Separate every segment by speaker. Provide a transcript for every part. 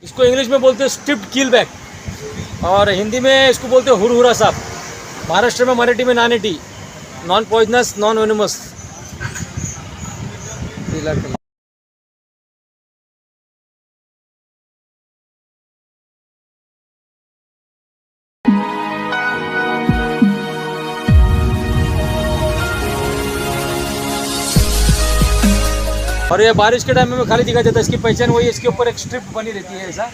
Speaker 1: इसको इंग्लिश में बोलते हैं स्ट्रिप्ड कीलबैक और हिंदी में इसको बोलते हैं हुरहुरा सांप। महाराष्ट्र में मराठी में नानेटी, नॉन पॉइजनस नॉन वेनमस। और ये बारिश के टाइम में खाली दिखाई देता है। इसकी पहचान वही है, इसके ऊपर एक स्ट्रिप बनी रहती है ऐसा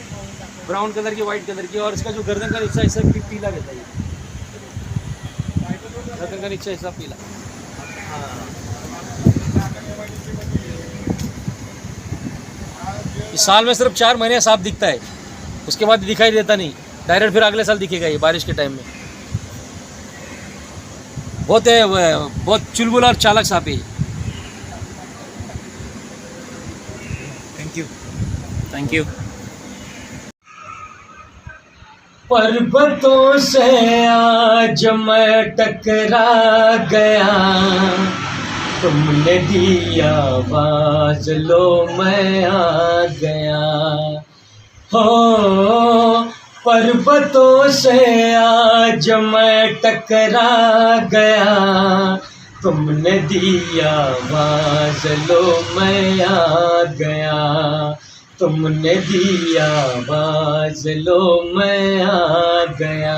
Speaker 1: ब्राउन कलर की, वाइट कलर की, और इसका जो गर्दन का हिस्सा ऐसा पीला रहता है। गर्दन का नीचे ऐसा पीला। इस साल में सिर्फ 4 महीने सांप दिखता है, उसके बाद दिखाई देता नहीं। डायरेक्ट फिर अगले साल दिखेगा ये बारिश के टाइम में। बहुत चुलबुला और चालाक सांप है।
Speaker 2: Thank you.
Speaker 1: पर्वतों से आज मैं टकरा गया, तुमने दिया आवाज लो मैं आ गया। हो पर्वतों से आज मैं टकरा गया, तुमने दिया आवाज लो मैं आ गया। तुमने दिया आवाज लो मैं आ गया।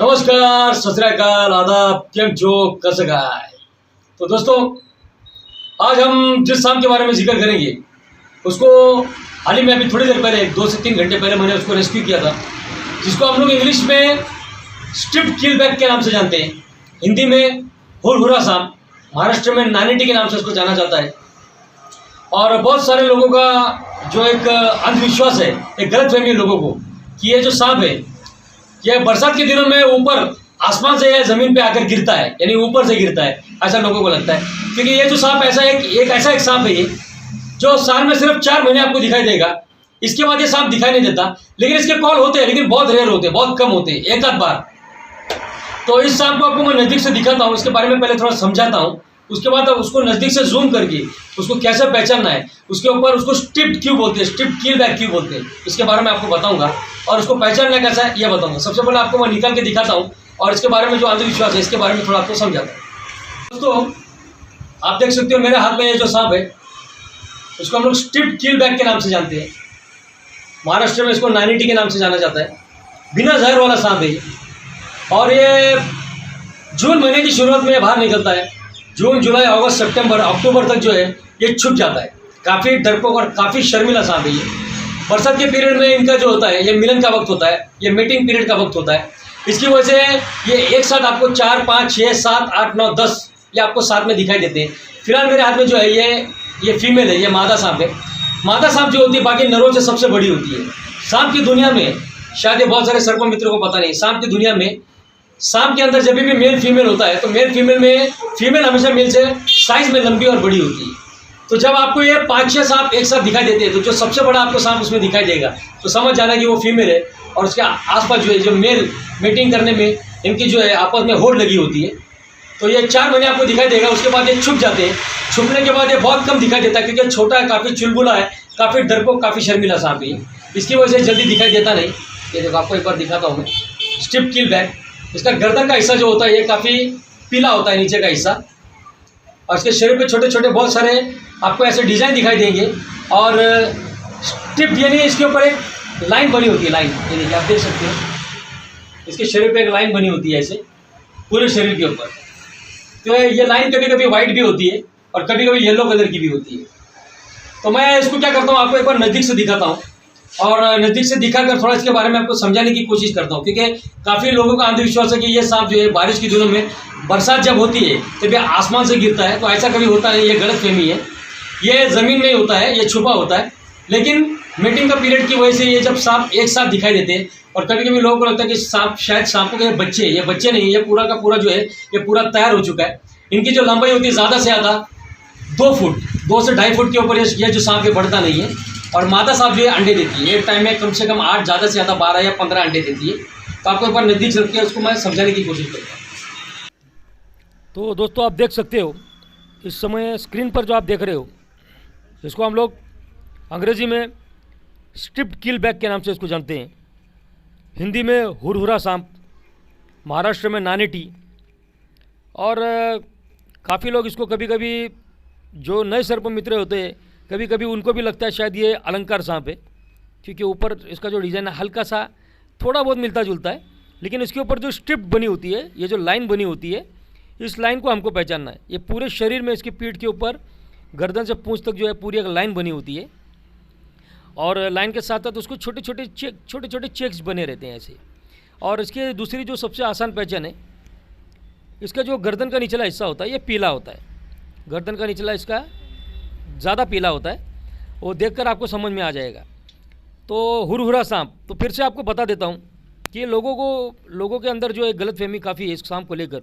Speaker 1: नमस्कार, सत श्री अकाल, आदाब, केम जो कसं काय। तो दोस्तों, आज हम जिस सांप के बारे में जिक्र करेंगे उसको हाल ही में अभी थोड़ी देर पहले 2 से 3 घंटे पहले मैंने उसको रेस्क्यू किया था, जिसको हम लोग इंग्लिश में स्ट्रिप्ड कीलबैक के नाम से जानते हैं, हिंदी में हुरहुरा सांप, महाराष्ट्र में नानेटी के नाम से उसको जाना जाता है। और बहुत सारे लोगों का जो एक अंधविश्वास है, एक गलतफहमी है लोगों को कि ये जो सांप है ये बरसात के दिनों में ऊपर आसमान से या ज़मीन पे आकर गिरता है, यानी ऊपर से गिरता है, ऐसा लोगों को लगता है। क्योंकि ये जो सांप ऐसा एक सांप है ये जो साल में सिर्फ 4 महीने आपको दिखाई देगा, इसके बाद ये सांप दिखाई नहीं देता। लेकिन इसके कॉल होते हैं, लेकिन बहुत रेयर होते हैं, बहुत कम होते हैं, एक आध बार। तो इस सांप को आपको मैं नज़दीक से दिखाता हूँ, इसके बारे में पहले थोड़ा समझाता हूँ, उसके बाद उसको नज़दीक से जूम करके उसको कैसे पहचानना है, उसके ऊपर उसको स्ट्रिप्ड क्यों बोलते हैं, स्ट्रिप्ड कीलबैक क्यों बोलते हैं, इसके बारे में आपको बताऊंगा। और उसको पहचानना कैसा है ये बताऊंगा। सबसे पहले आपको मैं निकाल के दिखाता हूँ और इसके बारे में जो अंधविश्वास है इसके बारे में थोड़ा आपको समझाता हूँ। दोस्तों, आप देख सकते हो मेरे हाथ में ये जो सांप है उसको हम लोग स्ट्रिप्ड कीलबैक के नाम से जानते हैं। महाराष्ट्र में इसको नानेटी के नाम से जाना जाता है। बिना जहर वाला सांप है और ये जून महीने की शुरुआत में बाहर निकलता है। जून, जुलाई, अगस्त, सितंबर, अक्टूबर तक जो है ये छुप जाता है। काफ़ी डरपोक और काफ़ी शर्मिला सांप है ये। बरसात के पीरियड में इनका जो होता है ये मिलन का वक्त होता है, ये मीटिंग पीरियड का वक्त होता है। इसकी वजह से ये एक साथ आपको 4, 5, 6, 7, 8, 9, 10 ये आपको साथ में दिखाई देते हैं। फिलहाल मेरे हाथ में जो है ये फीमेल है, ये मादा सांप है। मादा सांप जो होती है बाकी नरों से सबसे बड़ी होती है। सांप की दुनिया में, शायद ये बहुत सारे सर्पों मित्रों को पता नहीं, सांप की दुनिया में सांप के अंदर जब भी मेल फीमेल होता है तो मेल फीमेल में फीमेल हमेशा मेल से साइज में लंबी और बड़ी होती है। तो जब आपको ये 5-6 सांप एक साथ दिखाई देते हैं तो जो सबसे बड़ा आपको सांप उसमें दिखाई देगा तो समझ जाना कि वो फीमेल है। और उसके आसपास जो है जो मेल मीटिंग करने में इनकी जो है आपस में होड़ लगी होती है। तो ये 4 महीने आपको दिखाई देगा, उसके बाद ये छुप जाते हैं। छुपने के बाद ये बहुत कम दिखाई देता है क्योंकि छोटा है, काफ़ी चुलबुला है, काफ़ी डरपोक, काफ़ी शर्मिला सांप है। इसकी वजह से जल्दी दिखाई देता नहीं। ये देखो आपको एक बार दिखाता हूँ मैं, स्ट्रिप्ड कीलबैक। इसका गर्दन का हिस्सा जो होता है ये काफ़ी पीला होता है, नीचे का हिस्सा। और इसके शरीर पे छोटे छोटे बहुत सारे आपको ऐसे डिज़ाइन दिखाई देंगे। और स्ट्रिप यानी इसके ऊपर एक लाइन बनी होती है, लाइन, ये देखिए आप देख सकते हैं इसके शरीर पे एक लाइन बनी होती है ऐसे पूरे शरीर के ऊपर। तो ये लाइन कभी कभी वाइट भी होती है और कभी कभी येलो कलर की भी होती है। तो मैं इसको क्या करता हूँ, आपको एक बार नज़दीक से दिखाता हूँ और नज़दीक से दिखाकर थोड़ा इसके बारे में आपको समझाने की कोशिश करता हूँ। क्योंकि काफ़ी लोगों का अंधविश्वास है कि ये सांप जो है बारिश के दिनों में, बरसात जब होती है तब ये आसमान से गिरता है। तो ऐसा कभी होता नहीं, ये गलतफहमी है। ये ज़मीन में ही होता है, ये छुपा होता है। लेकिन मीटिंग का पीरियड की वजह से ये जब सांप एक साथ दिखाई देते हैं और कभी कभी लोगों को लगता है कि सांप, शायद सांपों के बच्चे, ये बच्चे नहीं, ये पूरा का पूरा जो है ये पूरा तैयार हो चुका है। इनकी जो लंबाई होती है ज़्यादा से ज़्यादा 2 फुट, 2 से 2.5 फुट के ऊपर ये जो सांप है बढ़ता नहीं है। और मादा सांप जो है अंडे देती है, एक टाइम में कम से कम 8, ज़्यादा से ज़्यादा 12 या 15 अंडे देती है। तो आपको एक बार नज़दीक से रखकर उसको मैं समझाने की कोशिश करता हूँ। तो दोस्तों, आप देख सकते हो इस समय स्क्रीन पर जो आप देख रहे हो, इसको हम लोग अंग्रेजी में स्ट्रिप्ड किल बैग के नाम से इसको जानते हैं, हिंदी में हुरहुरा सांप, महाराष्ट्र में नानेटी। और काफ़ी लोग इसको कभी कभी जो नए सर्प मित्र होते हैं कभी कभी उनको भी लगता है शायद ये अलंकार सांप है, क्योंकि ऊपर इसका जो डिज़ाइन है हल्का सा थोड़ा बहुत मिलता जुलता है, लेकिन इसके ऊपर जो स्ट्रिप बनी होती है, ये जो लाइन बनी होती है, इस लाइन को हमको पहचानना है। ये पूरे शरीर में इसकी पीठ के ऊपर गर्दन से पूंछ तक जो है पूरी एक लाइन बनी होती है, और लाइन के साथ साथ उसको छोटे छोटे चेक्स बने रहते हैं ऐसे। और इसके दूसरी जो सबसे आसान पहचान है, इसका जो गर्दन का निचला हिस्सा होता है ये पीला होता है, गर्दन का निचला इसका ज़्यादा पीला होता है, वो देखकर आपको समझ में आ जाएगा। तो हुरहुरा सांप, तो फिर से आपको बता देता हूँ कि लोगों के अंदर जो एक गलतफहमी काफ़ी है इस सांप को लेकर।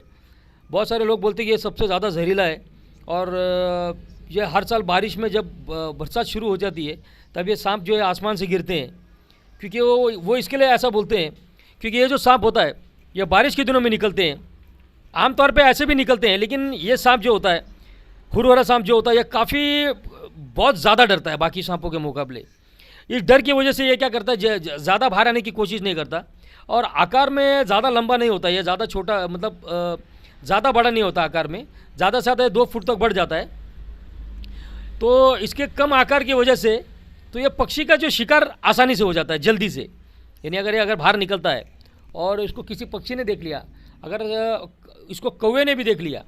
Speaker 1: बहुत सारे लोग बोलते हैं कि ये सबसे ज़्यादा जहरीला है, और ये हर साल बारिश में जब बरसात शुरू हो जाती है तब ये सांप जो है आसमान से गिरते हैं, क्योंकि वो इसके लिए ऐसा बोलते हैं क्योंकि ये जो सांप होता है ये बारिश के दिनों में निकलते हैं, आमतौर पे ऐसे भी निकलते हैं, लेकिन ये सांप जो होता है, हुरहुरा सांप जो होता है, ये काफ़ी बहुत ज़्यादा डरता है बाकी सांपों के मुकाबले। इस डर की वजह से ये क्या करता है, ज़्यादा बाहर आने की कोशिश नहीं करता, और आकार में ज़्यादा लंबा नहीं होता, ये ज़्यादा छोटा मतलब ज़्यादा बड़ा नहीं होता आकार में, ज़्यादा से ज़्यादा 2 फुट तक बढ़ जाता है। तो इसके कम आकार की वजह से तो ये पक्षी का जो शिकार आसानी से हो जाता है, जल्दी से। यानी अगर बाहर निकलता है और इसको किसी पक्षी ने देख लिया, अगर इसको कौवे ने भी देख लिया,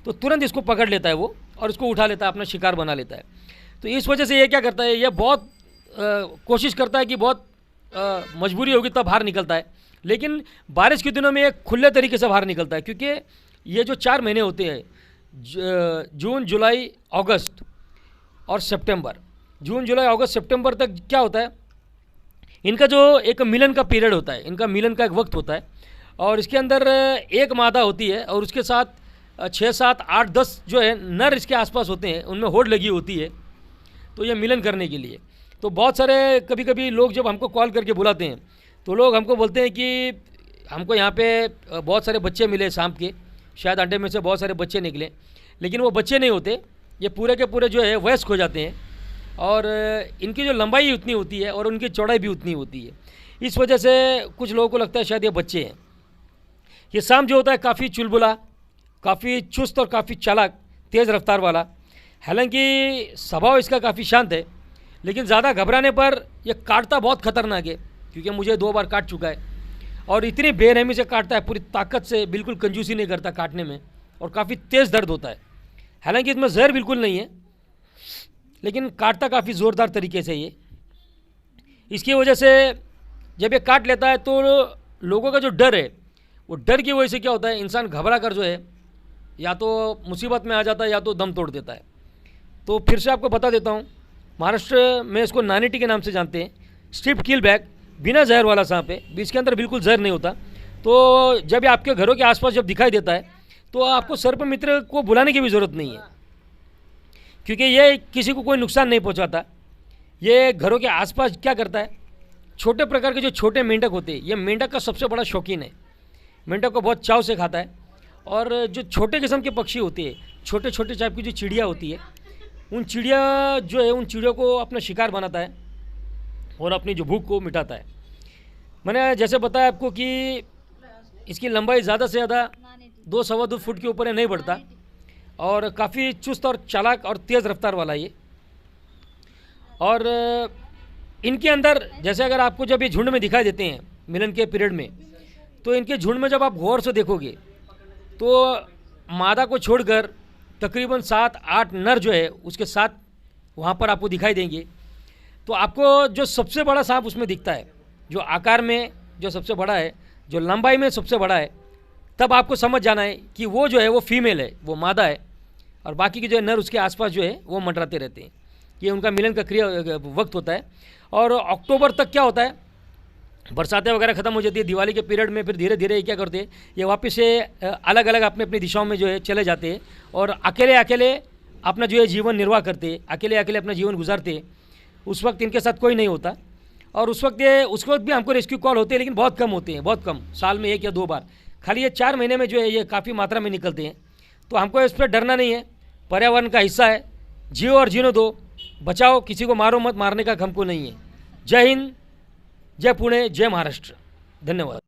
Speaker 1: तो तुरंत इसको पकड़ लेता है वो, और इसको उठा लेता है, अपना शिकार बना लेता है। तो इस वजह से ये क्या करता है, ये बहुत कोशिश करता है कि बहुत मजबूरी होगी तब बाहर निकलता है, लेकिन बारिश के दिनों में ये खुले तरीके से बाहर निकलता है, क्योंकि ये जो 4 महीने होते हैं, जून जुलाई अगस्त और सितंबर, जून जुलाई अगस्त सितंबर तक क्या होता है, इनका जो एक मिलन का पीरियड होता है, इनका मिलन का एक वक्त होता है, और इसके अंदर एक मादा होती है और उसके साथ 6, 7, 8, 10 जो है नर इसके आसपास होते हैं, उनमें होड़ लगी होती है, तो ये मिलन करने के लिए। तो बहुत सारे कभी कभी लोग जब हमको कॉल करके बुलाते हैं तो लोग हमको बोलते हैं कि हमको यहाँ पे बहुत सारे बच्चे मिले सांप के, शायद अंडे में से बहुत सारे बच्चे निकले, लेकिन वो बच्चे नहीं होते, ये पूरे के पूरे जो है वयस्क हो जाते हैं, और इनकी जो लंबाई उतनी होती है और उनकी चौड़ाई भी उतनी होती है। इस वजह से कुछ लोगों को लगता है शायद ये बच्चे हैं। ये सांप जो होता है काफ़ी चुलबुला, काफ़ी चुस्त और काफ़ी चालाक, तेज़ रफ्तार वाला। हालांकि स्वभाव इसका काफ़ी शांत है, लेकिन ज़्यादा घबराने पर यह काटता बहुत खतरनाक है, क्योंकि मुझे 2 बार काट चुका है, और इतनी बेरहमी से काटता है, पूरी ताकत से, बिल्कुल कंजूसी नहीं करता काटने में, और काफ़ी तेज़ दर्द होता है। हालांकि इसमें जहर बिल्कुल नहीं है, लेकिन काटता काफ़ी ज़ोरदार तरीके से ये। इसकी वजह से जब ये काट लेता है तो लोगों का जो डर है, वो डर की वजह से क्या होता है, इंसान घबरा कर जो है या तो मुसीबत में आ जाता है या तो दम तोड़ देता है। तो फिर से आपको बता देता हूँ, महाराष्ट्र में इसको नानेटी के नाम से जानते हैं। स्ट्रिप्ड किल बैग बिना जहर वाला सांप है, इसके अंदर बिल्कुल जहर नहीं होता। तो जब ये आपके घरों के आसपास जब दिखाई देता है तो आपको सर्प मित्र को बुलाने की भी ज़रूरत नहीं है, क्योंकि ये किसी को कोई नुकसान नहीं पहुंचाता। ये घरों के आसपास क्या करता है, छोटे प्रकार के जो छोटे मेंढक होते हैं, ये मेंढक का सबसे बड़ा शौकीन है, मेंढक को बहुत चाव से खाता है। और जो छोटे किस्म के पक्षी होते हैं, छोटे छोटे टाइप की जो चिड़िया होती है, उन चिड़िया जो है उन चिड़ियों को अपना शिकार बनाता है और अपनी जो भूख को मिटाता है। मैंने जैसे बताया आपको कि इसकी लंबाई ज़्यादा से ज़्यादा 2 सवा 2 फुट के ऊपर नहीं बढ़ता, और काफ़ी चुस्त और चालाक और तेज़ रफ्तार वाला ये। और इनके अंदर जैसे अगर आपको जब ये झुंड में दिखाई देते हैं मिलन के पीरियड में, तो इनके झुंड में जब आप गौर से देखोगे तो मादा को छोड़कर तकरीबन 7-8 नर जो है उसके साथ वहाँ पर आपको दिखाई देंगे। तो आपको जो सबसे बड़ा सांप उसमें दिखता है, जो आकार में जो सबसे बड़ा है, जो लंबाई में सबसे बड़ा है, तब आपको समझ जाना है कि वो जो है वो फीमेल है, वो मादा है, और बाकी के जो नर उसके आसपास जो है वो मंडराते रहते हैं। ये उनका मिलन का क्रिया वक्त होता है। और अक्टूबर तक क्या होता है, बरसातें वगैरह ख़त्म हो जाती है, दिवाली के पीरियड में फिर धीरे धीरे ये क्या करते हैं, ये वापस से अलग अलग अपनी अपनी दिशाओं में जो है चले जाते हैं, और अकेले अकेले अपना जो है जीवन निर्वाह करते हैं, अकेले अकेले अपना जीवन गुजारते हैं। उस वक्त इनके साथ कोई नहीं होता, और उस वक्त भी हमको रेस्क्यू कॉल होते हैं, लेकिन बहुत कम होते हैं, बहुत कम, साल में 1 या 2 बार। खाली ये 4 महीने में जो है ये काफ़ी मात्रा में निकलते हैं। तो हमको इस पर डरना नहीं है, पर्यावरण का हिस्सा है, जियो और जीने दो, बचाओ, किसी को मारो मत, मारने का हमको नहीं है।
Speaker 2: जय हिंद, जय पुणे, जय महाराष्ट्र. धन्यवाद.